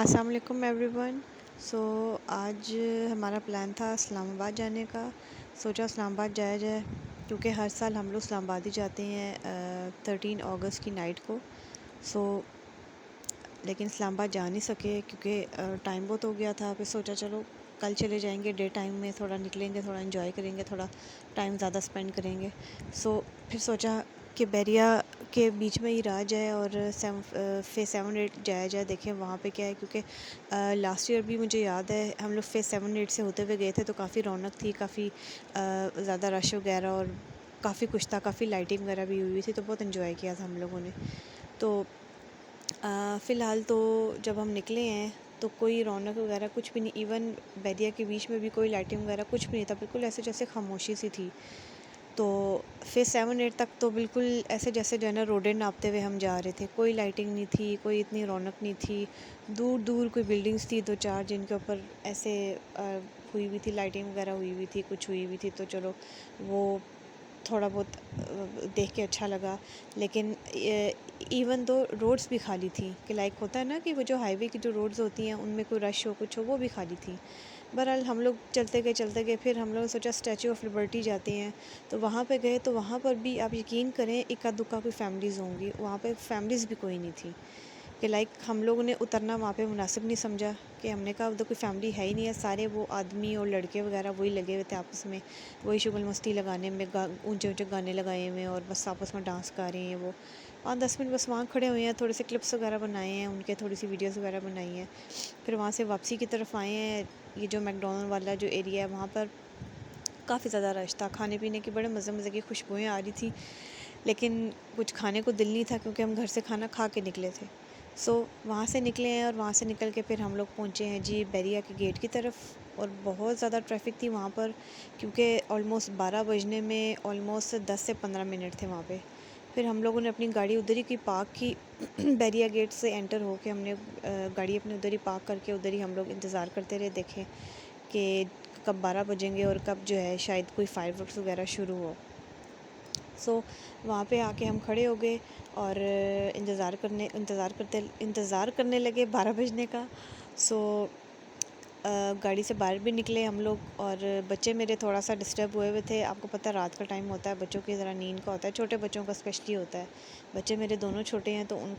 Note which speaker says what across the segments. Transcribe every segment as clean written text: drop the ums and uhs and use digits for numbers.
Speaker 1: السلام علیکم every one. سو آج ہمارا پلان تھا اسلام آباد جانے کا. سوچا اسلام آباد جایا جائے کیونکہ ہر سال ہم لوگ اسلام آباد ہی جاتے ہیں 13 اگست کی نائٹ کو. لیکن اسلام آباد جا نہیں سکے کیونکہ ٹائم بہت ہو گیا تھا. پھر سوچا چلو کل چلے جائیں گے, ڈے ٹائم میں تھوڑا نکلیں گے, تھوڑا انجوائے کریں گے, تھوڑا ٹائم زیادہ اسپینڈ کریں گے. پھر سوچا کہ بیریا کے بیچ میں ہی رہا جائے اور 7-8 جایا جائے, دیکھیں وہاں پہ کیا ہے. کیونکہ لاسٹ ایئر بھی مجھے یاد ہے ہم لوگ 7-8 سے ہوتے ہوئے گئے تھے تو کافی رونق تھی, کافی زیادہ رش وغیرہ اور کافی کچھ تھا, کافی لائٹنگ وغیرہ بھی ہوئی تھی, تو بہت انجوائے کیا تھا ہم لوگوں نے. تو فی الحال تو جب ہم نکلے ہیں تو کوئی رونق وغیرہ کچھ بھی نہیں, ایون بیریا کے بیچ میں بھی کوئی لائٹنگ وغیرہ کچھ بھی نہیں تھا, بالکل ایسے جیسے خاموشی سی تھی. تو پھر 7-8 تک تو بالکل ایسے جیسے جو ہے نا روڈیں ناپتے ہوئے ہم جا رہے تھے, کوئی لائٹنگ نہیں تھی, کوئی اتنی رونق نہیں تھی. دور دور کوئی بلڈنگس تھی 2-4 جن کے اوپر ایسے ہوئی ہوئی تھی, لائٹنگ وغیرہ ہوئی ہوئی تھی, کچھ ہوئی ہوئی تھی, تو چلو وہ تھوڑا بہت دیکھ کے اچھا لگا. لیکن ایون دو روڈس بھی خالی تھیں, کہ لائک ہوتا ہے نا کہ وہ جو ہائی وے کی جو روڈز ہوتی ہیں ان میں کوئی رش ہو کچھ ہو, وہ بھی خالی تھی. بہرحال ہم لوگ چلتے گئے, پھر ہم لوگ سوچا اسٹیچو آف لبرٹی جاتے ہیں. تو وہاں پہ گئے تو وہاں پر بھی آپ یقین کریں اکا دکا کوئی فیملیز ہوں گی, وہاں پہ فیملیز بھی کوئی نہیں تھی. کہ لائک ہم لوگوں نے اترنا وہاں پہ مناسب نہیں سمجھا, کہ ہم نے کہا ادھر کوئی فیملی ہے ہی نہیں ہے, سارے وہ آدمی اور لڑکے وغیرہ وہی لگے ہوئے تھے آپس میں, وہی شغل مستی لگانے میں, اونچے اونچے گانے لگائے ہوئے اور بس آپس میں ڈانس کر رہے ہیں. وہ 5-10 منٹ بس وہاں کھڑے ہوئے ہیں, تھوڑے سے کلپس وغیرہ بنائے ہیں ان کے, تھوڑی سی ویڈیوز وغیرہ بنائی ہیں. پھر وہاں سے واپسی کی طرف آئے ہیں. یہ جو میک ڈونلڈ والا جو ایریا ہے وہاں پر کافی زیادہ رش تھا, کھانے پینے کی بڑے مزے کی خوشبوئیں آ رہی تھی, لیکن کچھ کھانے کو دل نہیں تھا کیونکہ ہم گھر سے کھانا کھا کے نکلے تھے. وہاں سے نکلے ہیں, اور وہاں سے نکل کے پھر ہم لوگ پہنچے ہیں جی بیریا کے گیٹ کی طرف. اور بہت زیادہ ٹریفک تھی وہاں پر, کیونکہ آلموسٹ 12 بجنے میں آلموسٹ 10 سے 15 منٹ تھے وہاں پہ. پھر ہم لوگوں نے اپنی گاڑی ادھر ہی کی پارک کی, بیریا گیٹ سے انٹر ہو کے ہم نے گاڑی اپنی ادھر ہی پارک کر کے ادھر ہی ہم لوگ انتظار کرتے رہے, دیکھیں کہ کب 12 بجیں گے اور کب جو ہے شاید کوئی فائر ورکس وغیرہ شروع ہو. وہاں پہ آ کے ہم کھڑے ہو گئے اور انتظار کرنے لگے 12 بجنے کا. گاڑی سے باہر بھی نکلے ہم لوگ, اور بچے میرے تھوڑا سا ڈسٹرب ہوئے تھے. آپ کو پتہ ہے رات کا ٹائم ہوتا ہے, بچوں کی ذرا نیند کا ہوتا ہے, چھوٹے بچوں کا اسپیشلی ہوتا ہے. بچے میرے دونوں چھوٹے ہیں, تو ان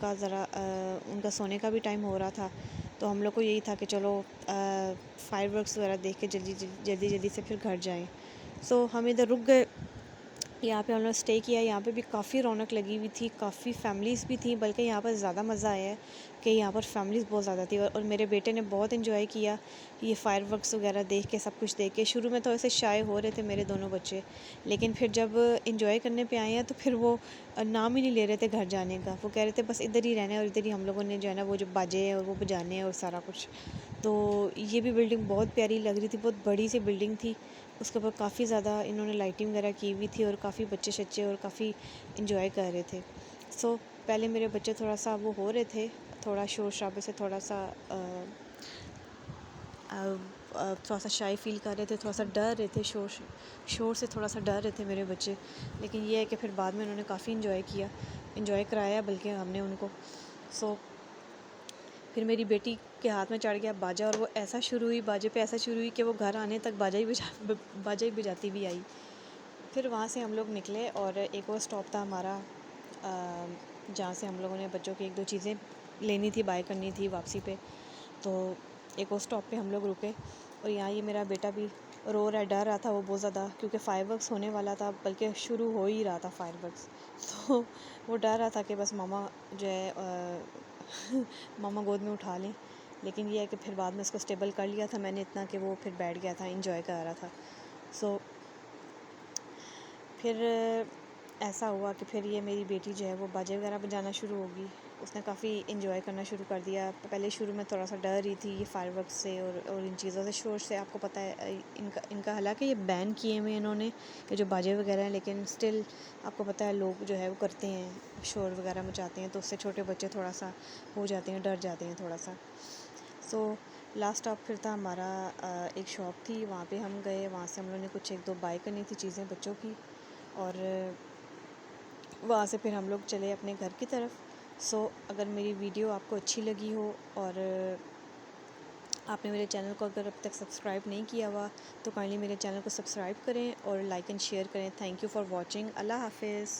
Speaker 1: کا سونے کا بھی ٹائم ہو رہا تھا. تو ہم لوگ کو یہی تھا کہ چلو فائر ورکس وغیرہ دیکھ کے جلدی سے پھر گھر جائیں. ہم ادھر رک گئے, یہاں پہ ہم نے اسٹے کیا. یہاں پہ بھی کافی رونق لگی ہوئی تھی, کافی فیملیز بھی تھیں, بلکہ یہاں پر زیادہ مزہ آیا ہے کہ یہاں پر فیملیز بہت زیادہ تھی. اور میرے بیٹے نے بہت انجوائے کیا یہ فائر ورکس وغیرہ دیکھ کے, سب کچھ دیکھ کے. شروع میں تو ایسے شائے ہو رہے تھے میرے دونوں بچے, لیکن پھر جب انجوائے کرنے پہ آئے ہیں تو پھر وہ نام ہی نہیں لے رہے تھے گھر جانے کا. وہ کہہ رہے تھے بس ادھر ہی رہنا ہے, اور ادھر ہی ہم لوگوں نے جو ہے نا وہ جو باجے ہیں اور وہ بجانے ہیں اور سارا کچھ. تو یہ بھی بلڈنگ بہت پیاری لگ رہی تھی, بہت بڑی سی بلڈنگ تھی. اس کے اوپر کافی زیادہ انہوں نے لائٹنگ وغیرہ کی ہوئی تھی, اور کافی بچے اور کافی انجوائے کر رہے تھے. پہلے میرے بچے تھوڑا سا وہ ہو رہے تھے, تھوڑا شور شرابے سے تھوڑا سا شائع فیل کر رہے تھے, تھوڑا سا ڈر رہے تھے, شور سے تھوڑا سا ڈر رہے تھے میرے بچے. لیکن یہ ہے کہ پھر بعد میں انہوں نے کافی انجوائے کرایا بلکہ ہم نے ان کو. پھر میری بیٹی کے ہاتھ میں چڑھ گیا باجا, اور وہ باجے پہ ایسا شروع ہوئی کہ وہ گھر آنے تک باجا ہی بجاتی بھی آئی. پھر وہاں سے ہم لوگ نکلے, اور ایک اور اسٹاپ تھا ہمارا جہاں سے ہم لوگوں نے بچوں کی 1-2 چیزیں لینی تھی, بائی کرنی تھی واپسی پہ. تو ایک اور اسٹاپ پہ ہم لوگ رکے, اور یہاں یہ میرا بیٹا بھی رو رہا ہے, ڈر رہا تھا وہ بہت زیادہ, کیونکہ فائر ورکس ہونے والا تھا, بلکہ شروع ہو ہی رہا تھا فائر ورکس. تو وہ ڈر رہا تھا کہ بس ماما جو ہے ماما گود میں اٹھا لیں. لیکن یہ ہے کہ پھر بعد میں اس کو اسٹیبل کر لیا تھا میں نے اتنا کہ وہ پھر بیٹھ گیا تھا, انجوائے کر رہا تھا. پھر ایسا ہوا کہ پھر یہ میری بیٹی جو ہے وہ باجے وغیرہ بجانا شروع ہوگی. اس نے کافی انجوائے کرنا شروع کر دیا. پہلے شروع میں تھوڑا سا ڈر رہی تھی یہ فائر ورکس سے اور ان چیزوں سے, شور سے. آپ کو پتہ ہے ان کا حالانکہ یہ بین کیے ہوئے انہوں نے یہ جو باجے وغیرہ ہیں, لیکن اسٹل آپ کو پتہ ہے لوگ جو ہے وہ کرتے ہیں, شور وغیرہ مچاتے ہیں, تو اس سے چھوٹے بچے تھوڑا سا ہو جاتے ہیں, ڈر جاتے ہیں تھوڑا سا. لاسٹ اسٹاپ پھر تھا ہمارا ایک شاپ تھی, وہاں پہ ہم گئے. وہاں سے ہم لوگوں نے کچھ 1-2 بائی کرنی تھی چیزیں بچوں کی, اور وہاں سے پھر ہم لوگ چلے اپنے گھر کی طرف. اگر میری ویڈیو آپ کو اچھی لگی ہو اور آپ نے میرے چینل کو اگر اب تک سبسکرائب نہیں کیا ہوا تو کائنڈلی میرے چینل کو سبسکرائب کریں اور لائک اینڈ شیئر کریں. Thank you for watching. Allah حافظ.